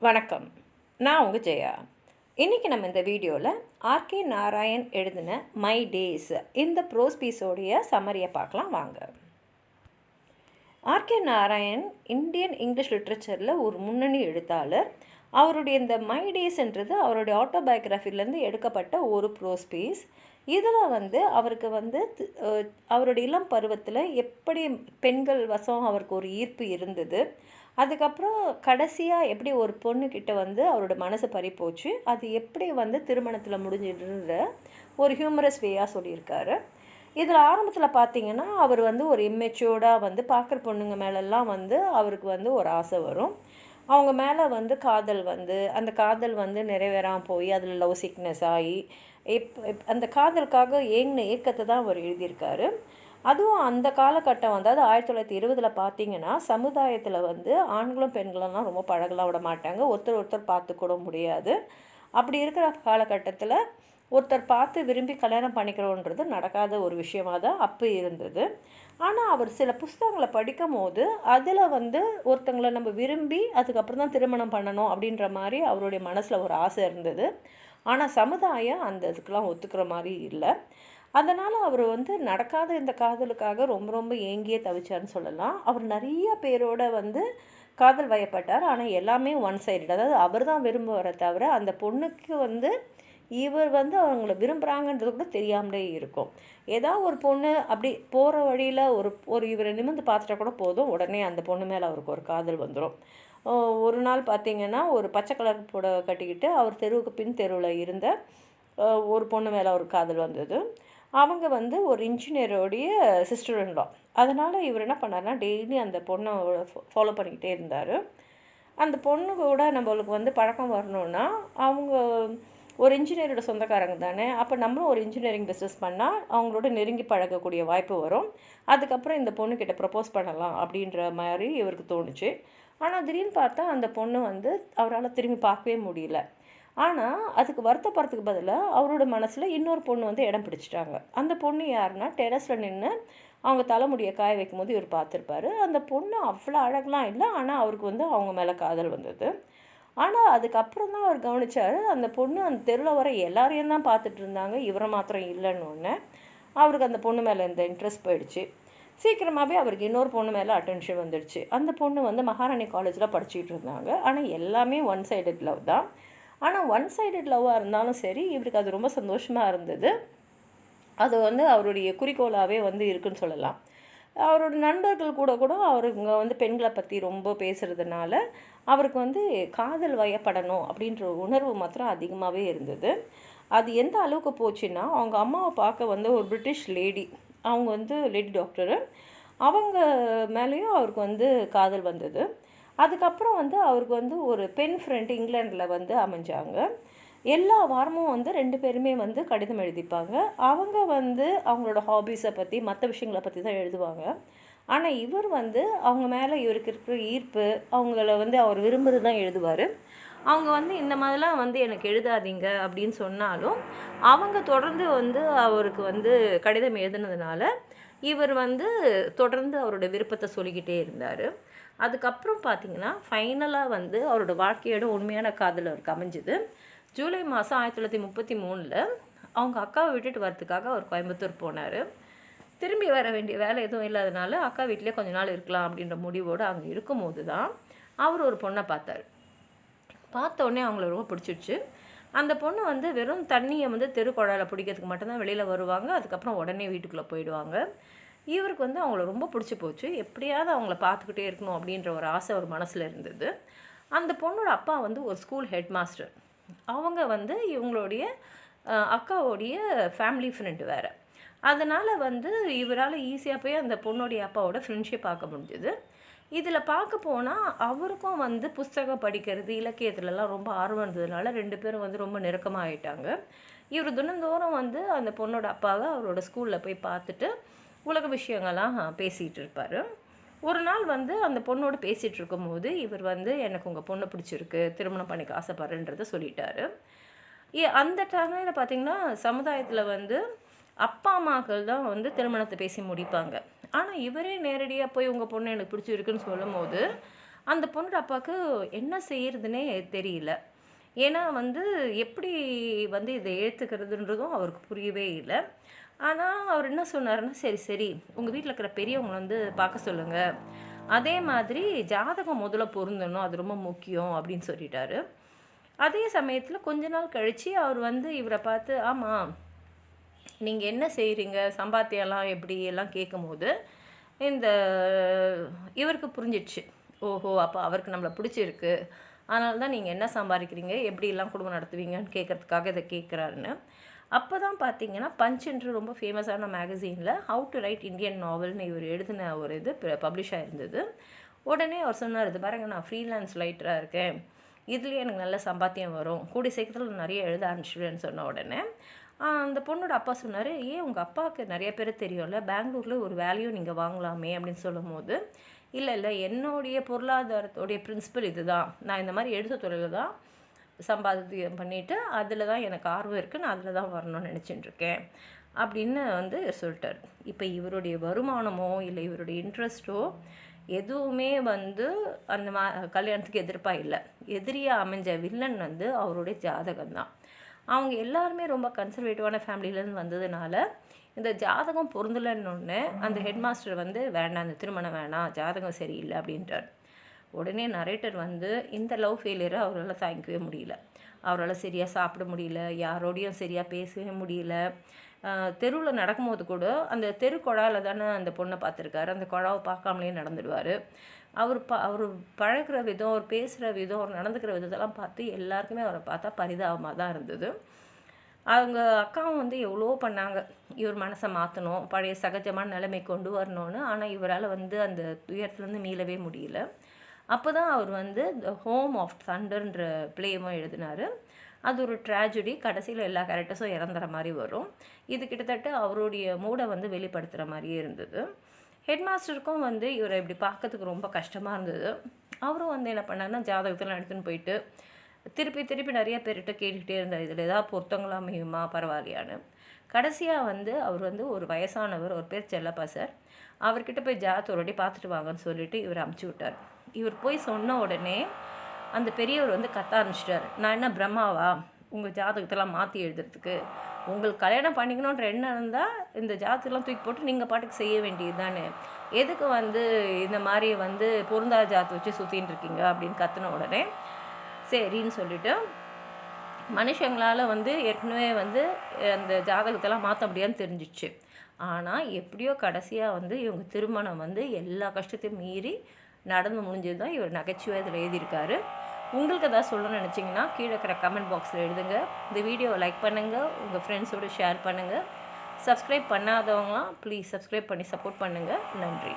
வணக்கம். நான் உங்கள் ஜெயா. இன்றைக்கி நம்ம இந்த வீடியோவில் ஆர்கே நாராயண் எழுதின மை டேஸ் இந்த ப்ரோஸ் பீஸோடைய சம்மரியை பார்க்கலாம் வாங்க. ஆர்கே நாராயண் இந்தியன் இங்கிலீஷ் லிட்ரேச்சரில் ஒரு முன்னணி எழுத்தாளர். அவருடைய இந்த மை டேஸ்ன்றது அவருடைய ஆட்டோபயோகிராஃபிலேருந்து எடுக்கப்பட்ட ஒரு ப்ரோஸ் பீஸ். இதில் அவருக்கு அவருடைய இளம் பருவத்தில் எப்படி பெண்கள் வசம் அவருக்கு ஒரு ஈர்ப்பு இருந்தது, அதுக்கப்புறம் கடைசியாக எப்படி ஒரு பொண்ணுக்கிட்ட அவரோட மனசு பறிப்போச்சு, அது எப்படி திருமணத்தில் முடிஞ்சிடுற ஒரு ஹியூமரஸ் வேயாக சொல்லியிருக்காரு. இதில் ஆரம்பத்தில் பார்த்தீங்கன்னா அவர் ஒரு இம்மெச்சூர்டாக பார்க்குற பொண்ணுங்க மேலெல்லாம் அவருக்கு ஒரு ஆசை வரும். அவங்க மேலே காதல் அந்த காதல் நிறைவேறாமல் போய் அதில் லவ் சிக்னஸ் ஆகி அந்த காதலுக்காக ஏங்கின ஏக்கத்தை தான் அவர் எழுதியிருக்காரு. அதுவும் அந்த காலகட்டம் அதாவது 1920 பார்த்தீங்கன்னா சமுதாயத்தில் ஆண்களும் பெண்களெல்லாம் ரொம்ப பழகலாம் விட மாட்டாங்க, ஒருத்தர் பார்த்து கூட முடியாது. அப்படி இருக்கிற காலகட்டத்தில் ஒருத்தர் பார்த்து விரும்பி கல்யாணம் பண்ணிக்கிறோன்றது நடக்காத ஒரு விஷயமாக தான் அப்போ இருந்தது. ஆனால் அவர் சில புஸ்தகங்களை படிக்கும் போது அதில் ஒருத்தங்களை நம்ம விரும்பி அதுக்கப்புறம் தான் திருமணம் பண்ணணும் அப்படின்ற மாதிரி அவருடைய மனசில் ஒரு ஆசை இருந்தது. ஆனால் சமுதாயம் அந்த இதுக்கெலாம் ஒத்துக்கிற மாதிரி இல்லை. அதனால் அவர் நடக்காத இந்த காதலுக்காக ரொம்ப ஏங்கியே தவிச்சார்னு சொல்லலாம். அவர் நிறைய பேரோட காதல் வயப்பட்டார். ஆனால் எல்லாமே ஒன் சைடு, அதாவது அவர் தான் விரும்புவரை தவிர அந்த பொண்ணுக்கு இவர் அவங்கள விரும்புகிறாங்கன்றது கூட தெரியாமலே இருக்கும். ஏதாவது ஒரு பொண்ணு அப்படி போகிற வழியில் ஒரு இவரை நிமிர்ந்து பார்த்துட்டா கூட போதும், உடனே அந்த பொண்ணு மேலே அவருக்கு ஒரு காதல் வந்துடும். ஒரு நாள் பார்த்திங்கன்னா ஒரு பச்சை கலர் புடவை கட்டிக்கிட்டு அவர் தெருவுக்கு பின் தெருவில் இருந்த ஒரு பொண்ணு மேலே ஒரு காதல் வந்தது. அவங்க ஒரு இன்ஜினியரோடைய சிஸ்டர்-இன்-லா. அதனால் இவர் என்ன பண்ணார்னா டெய்லி அந்த பொண்ணை ஃபாலோ பண்ணிக்கிட்டே இருந்தார். அந்த பொண்ணு கூட நம்மளுக்கு பழக்கம் வரணுன்னா அவங்க ஒரு இன்ஜினியரோட சொந்தக்காரங்க தானே, அப்போ நம்மளும் ஒரு இன்ஜினியரிங் பிஸ்னஸ் பண்ணால் அவங்களோட நெருங்கி பழகக்கூடிய வாய்ப்பு வரும். அதுக்கப்புறம் இந்த பொண்ணுக்கிட்ட ப்ரப்போஸ் பண்ணலாம் அப்படின்ற மாதிரி இவருக்கு தோணுச்சு. ஆனால் திடீர்னு பார்த்தா அந்த பொண்ணு அவரால் திரும்பி பார்க்கவே முடியல. ஆனால் அதுக்கு வருத்தப்படுறதுக்கு பதிலாக அவரோட மனசில் இன்னொரு பொண்ணு இடம் பிடிச்சிட்டாங்க. அந்த பொண்ணு யாருன்னா டெரஸில் நின்று அவங்க தலைமுடியை காய வைக்கும் போது இவர் பார்த்துருப்பாரு. அந்த பொண்ணு அவ்வளோ அழகெலாம் இல்லை, ஆனால் அவருக்கு அவங்க மேலே காதல் வந்தது. ஆனால் அதுக்கப்புறம் தான் அவர் கவனித்தார், அந்த பொண்ணு அந்த தெருவில் வர எல்லாரையும் தான் பார்த்துட்டு இருந்தாங்க, இவரை மாத்திரம் இல்லைன்னு. அவருக்கு அந்த பொண்ணு மேலே இந்த இன்ட்ரெஸ்ட் போயிடுச்சு. சீக்கிரமாகவே அவருக்கு இன்னொரு பொண்ணு மேலே அட்டென்ஷன் வந்துடுச்சு. அந்த பொண்ணு மகாராணி காலேஜில் படிச்சுட்டு இருந்தாங்க. ஆனால் எல்லாமே ஒன் சைடட் லவ் தான். ஆனால் ஒன் சைடட் லவ்வாக இருந்தாலும் சரி இவருக்கு அது ரொம்ப சந்தோஷமாக இருந்தது. அது அவருடைய குறிக்கோளாகவே இருக்குன்னு சொல்லலாம். அவரோட நண்பர்கள் கூட அவருங்க பெண்களை பற்றி ரொம்ப பேசுகிறதுனால அவருக்கு காதல் வயப்படணும் அப்படின்ற உணர்வு மாத்திரம் அதிகமாகவே இருந்தது. அது எந்த அளவுக்கு போச்சுன்னா அவங்க அம்மாவை பார்க்க ஒரு பிரிட்டிஷ் லேடி, அவங்க லேடி டாக்டரு, அவங்க மேலேயும் அவருக்கு காதல் வந்தது. அதுக்கப்புறம் அவருக்கு ஒரு பெண் ஃப்ரெண்டு இங்கிலாண்டில் அமைஞ்சாங்க. எல்லா வாரமும் 2 பேருமே கடிதம் எழுதிப்பாங்க. அவங்க அவங்களோட ஹாபீஸை பற்றி மற்ற விஷயங்களை பற்றி தான் எழுதுவாங்க. ஆனால் இவர் அவங்க மேலே இவருக்கு இருக்கிற ஈர்ப்பு, அவங்கள அவர் விரும்புகிறது தான் எழுதுவார். அவங்க இந்த மாதிரிலாம் எனக்கு எழுதாதீங்க அப்படின்னு சொன்னாலும் அவங்க தொடர்ந்து அவருக்கு கடிதம் எழுதுனதுனால இவர் தொடர்ந்து அவரோட விருப்பத்தை சொல்லிக்கிட்டே இருந்தார். அதுக்கப்புறம் பார்த்திங்கன்னா ஃபைனலாக அவரோட வாழ்க்கையோட உண்மையான காதல் அவருக்கு அமைஞ்சுது. ஜூலை மாதம் 1933 அவங்க அக்காவை விட்டுட்டு வரத்துக்காக அவர் கோயம்புத்தூர் போனார். திரும்பி வர வேண்டிய வேலை எதுவும் இல்லாதனால அக்கா வீட்டிலே கொஞ்ச நாள் இருக்கலாம் அப்படின்ற முடிவோடு அங்கே இருக்கும்போது தான் அவர் ஒரு பொண்ணை பார்த்தார். பார்த்தோடனே அவங்கள ரொம்ப பிடிச்சிடுச்சு. அந்த பொண்ணு வெறும் தண்ணியை தெரு குழாயில் பிடிக்கிறதுக்கு மட்டும்தான் வெளியில் வருவாங்க, அதுக்கப்புறம் உடனே வீட்டுக்குள்ளே போயிடுவாங்க. இவருக்கு அவங்கள ரொம்ப பிடிச்சி போச்சு. எப்படியாவது அவங்கள பார்த்துக்கிட்டே இருக்கணும் அப்படின்ற ஒரு ஆசை ஒரு மனசில் இருந்தது. அந்த பொண்ணோட அப்பா ஒரு ஸ்கூல் ஹெட் மாஸ்டர். அவங்க இவங்களுடைய அக்காவோடைய ஃபேமிலி ஃப்ரெண்டு வேறு. அதனால் இவரால் ஈஸியாக போய் அந்த பொண்ணுடைய அப்பாவோட ஃப்ரெண்ட்ஷிப் பார்க்க முடிஞ்சுது. இதில் பார்க்க போனால் அவருக்கும் புஸ்தகம் படிக்கிறது இலக்கியத்துலலாம் ரொம்ப ஆர்வம் இருந்ததுனால 2 பேரும் ரொம்ப நெருக்கமாக ஆகிட்டாங்க. இவர் தினந்தோறும் அந்த பொண்ணோட அப்பாவை அவரோட ஸ்கூலில் போய் பார்த்துட்டு உலக விஷயங்கள்லாம் பேசிகிட்டு இருப்பார். ஒரு நாள் அந்த பொண்ணோடு பேசிகிட்டு இருக்கும்போது இவர் எனக்கு உங்கள் பொண்ணை பிடிச்சிருக்கு, திருமணம் பண்ணிக்க ஆசைப்படுறேன்றதை சொல்லிட்டாரு. அந்த டைமில் பார்த்திங்கன்னா சமுதாயத்தில் அப்பா அம்மாக்கள் தான் திருமணத்தை பேசி முடிப்பாங்க. ஆனால் இவரே நேரடியாக போய் உங்கள் பொண்ணு எனக்கு பிடிச்சிருக்குன்னு சொல்லும் போது அந்த பொண்ணோட அப்பாவுக்கு என்ன செய்கிறதுனே தெரியல. ஏன்னா வந்து எப்படி வந்து இதை ஏற்றுக்கிறதுன்றதும் அவருக்கு புரியவே இல்லை. ஆனால் அவர் என்ன சொன்னாருன்னா, சரி சரி உங்கள் வீட்டில் இருக்கிற பெரியவங்களை வந்து பார்க்க சொல்லுங்கள், அதே மாதிரி ஜாதகம் முதல்ல பொருந்தணும், அது ரொம்ப முக்கியம் அப்படின்னு சொல்லிட்டாரு. அதே சமயத்தில் கொஞ்ச நாள் கழித்து அவர் வந்து இவரை பார்த்து, ஆமாம் நீங்கள் என்ன செய்கிறீங்க, சம்பாத்தியெல்லாம் எப்படி எல்லாம் கேட்கும்போது இந்த இவருக்கு புரிஞ்சிடுச்சு. ஓஹோ, அப்போ அவருக்கு நம்மளை பிடிச்சிருக்கு, அதனால தான் நீங்கள் என்ன சம்பாதிக்கிறீங்க, எப்படிலாம் குடும்பம் நடத்துவீங்கன்னு கேட்குறதுக்காக இதை கேட்குறாருன்னு. அப்போ தான் பார்த்தீங்கன்னா பஞ்சுன்ற ரொம்ப ஃபேமஸான மேகசீனில் ஹவு டு ரைட் இந்தியன் நாவல்னு இவர் எழுதின ஒரு இது பப்ளிஷ் ஆகிருந்தது. உடனே அவர் சொன்னார், இது பாருங்க நான் ஃப்ரீலான்ஸ் ரைட்டராக இருக்கேன், இதுலேயே எனக்கு நல்ல சம்பாத்தியம் வரும், கூடிய சீக்கிரத்தில் நிறைய எழுத ஆரம்பிச்சிடுவேன்னு சொன்ன உடனே அந்த பொண்ணோட அப்பா சொன்னார், ஏன் உங்கள் அப்பாவுக்கு நிறைய பேர் தெரியும்ல, பெங்களூரில் ஒரு வேலையும் நீங்கள் வாங்கலாமே அப்படின்னு சொல்லும் போது, இல்லை இல்லை என்னுடைய பொருளாதாரத்தோடைய பிரின்சிபல் இது தான், நான் இந்த மாதிரி எழுத்து துறையில் தான் சம்பாத்தியம் பண்ணிவிட்டு அதில் தான் எனக்கு ஆர்வம் இருக்குது, நான் அதில் தான் வரணும்னு நினச்சிட்டு இருக்கேன் அப்படின்னு வந்து சொல்லிட்டார். இப்போ இவருடைய வருமானமோ இல்லை இவருடைய இன்ட்ரெஸ்ட்டோ எதுவுமே வந்து அந்த கல்யாணத்துக்கு எதிர்ப்பாக இல்லை. எதிரியாக அமைஞ்ச வில்லன் வந்து அவருடைய ஜாதகம் தான். அவங்க எல்லாருமே ரொம்ப கன்சர்வேட்டிவான ஃபேமிலியிலேருந்து வந்ததுனால இந்த ஜாதகம் பொருந்தலைன்னொன்னே அந்த ஹெட் மாஸ்டர் வந்து வேண்டாம், அந்த திருமணம் வேணாம், ஜாதகம் சரியில்லை அப்படின்ட்டார். உடனே நரேட்டர் வந்து இந்த லவ் ஃபெயிலியரை அவரால் தாங்கிக்கவே முடியல. அவரால் சரியாக சாப்பிட முடியல, யாரோடையும் சரியாக பேசவே முடியல. தெருவில் நடக்கும்போது கூட அந்த தெரு குழாவில் தானே அந்த பொண்ணை பார்த்துருக்காரு, அந்த குழாவை பார்க்காமலே நடந்துடுவார். அவர் பழகிற விதம், அவர் பேசுகிற விதம், அவர் நடந்துக்கிற விதத்தெல்லாம் பார்த்து எல்லாருக்குமே அவரை பார்த்தா பரிதாபமாக தான் இருந்தது. அவங்க அக்காவும் வந்து எவ்வளோ பண்ணாங்க, இவர் மனசை மாற்றணும், பழைய சகஜமான நிலைமை கொண்டு வரணும்னு. ஆனால் இவரால் வந்து அந்த துயரத்துலேருந்து மீளவே முடியல. அப்போ தான் அவர் வந்து த ஹோம் ஆஃப் தண்டர்ன்ற பிளேயும் எழுதினார். அது ஒரு ட்ராஜடி, கடைசியில் எல்லா கேரக்டர்ஸும் இறந்துற மாதிரி வரும். இது கிட்டத்தட்ட அவருடைய மூடை வந்து வெளிப்படுத்துகிற மாதிரியே இருந்தது. ஹெட் மாஸ்டருக்கும் வந்து இவரை இப்படி பார்க்கறதுக்கு ரொம்ப கஷ்டமாக இருந்தது. அவரும் வந்து என்ன பண்ணாருன்னா, ஜாதகத்தெல்லாம் எடுத்துன்னு போயிட்டு திருப்பி திருப்பி நிறைய பேர்கிட்ட கேட்டுக்கிட்டே இருந்தார், இதில் ஏதாவது பொருத்தங்களா அமையுமா பரவாயில்லையான்னு. கடைசியாக வந்து அவர் வந்து ஒரு வயசானவர், ஒரு பேர் செல்லப்பா சார், அவர்கிட்ட போய் ஜாதகத்தோடய பார்த்துட்டு வாங்கன்னு சொல்லிட்டு இவர் அமுச்சு விட்டார். இவர் போய் சொன்ன உடனே அந்த பெரியவர் வந்து கத்த ஆரம்பிச்சிட்டார், நான் என்ன பிரம்மாவா உங்கள் ஜாதகத்தெல்லாம் மாற்றி எழுதுறதுக்கு, உங்களுக்கு கல்யாணம் பண்ணிக்கணுன்ற எண்ணம் இருந்தால் இந்த ஜாதகத்தெல்லாம் தூக்கி போட்டு நீங்கள் பாட்டுக்கு செய்ய வேண்டியது தானே, எதுக்கு வந்து இந்த மாதிரி வந்து பொருந்தாத ஜாதகத்தை வச்சு சுற்றின்னு இருக்கீங்க அப்படின்னு கத்தின உடனே சரின்னு சொல்லிவிட்டு, மனுஷங்களால் வந்து ஏற்கனவே வந்து அந்த ஜாதகத்தெல்லாம் மாற்ற முடியாதுன்னு தெரிஞ்சிச்சு. ஆனால் எப்படியோ கடைசியாக வந்து இவங்க திருமணம் வந்து எல்லா கஷ்டத்தையும் மீறி நடந்து முடிஞ்சது தான் இவர் நகைச்சுவை இதில் எழுதியிருக்காரு. உங்களுக்கு எதாவது சொல்லணும்னு நினச்சிங்கன்னா கீழே இருக்கிற கமெண்ட் பாக்ஸில் எழுதுங்க. இந்த வீடியோவை லைக் பண்ணுங்கள், உங்கள் ஃப்ரெண்ட்ஸோடு ஷேர் பண்ணுங்கள். சப்ஸ்கிரைப் பண்ணாதவங்களாம் ப்ளீஸ் சப்ஸ்கிரைப் பண்ணி சப்போர்ட் பண்ணுங்கள். நன்றி.